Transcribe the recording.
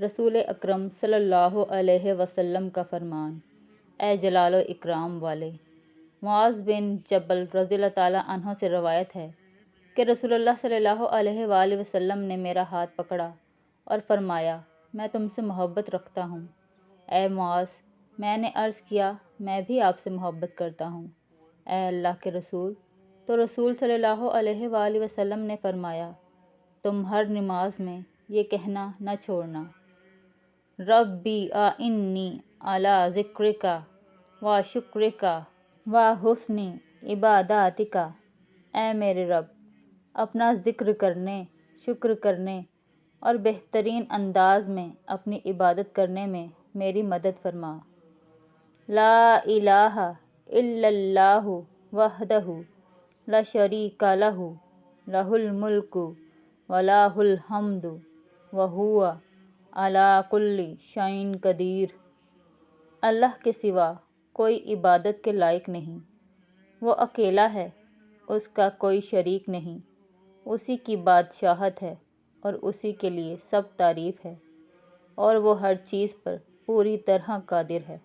رسول اکرم صلی اللہ علیہ وسلم کا فرمان: اے جلال و اکرام والے! معاذ بن جبل رضی اللہ تعالیٰ عنہ سے روایت ہے کہ رسول اللہ صلی اللہ علیہ وآلہ وسلم نے میرا ہاتھ پکڑا اور فرمایا: میں تم سے محبت رکھتا ہوں۔ اے معاذ! میں نے عرض کیا: میں بھی آپ سے محبت کرتا ہوں، اے اللہ کے رسول۔ تو رسول صلی اللہ علیہ وآلہ وسلم نے فرمایا: تم ہر نماز میں یہ کہنا نہ چھوڑنا: ربی اعنی علی ذکرک و شکرک و حسن عبادتک۔ اے میرے رب! اپنا ذکر کرنے، شکر کرنے اور بہترین انداز میں اپنی عبادت کرنے میں میری مدد فرما۔ لا الہ الا اللہ وحدہ لا شریک لہ، لہ الملک و لہ الحمد وہو علی کل شیء قدیر۔ اللہ کے سوا کوئی عبادت کے لائق نہیں، وہ اکیلا ہے، اس کا کوئی شریک نہیں، اسی کی بادشاہت ہے اور اسی کے لیے سب تعریف ہے، اور وہ ہر چیز پر پوری طرح قادر ہے۔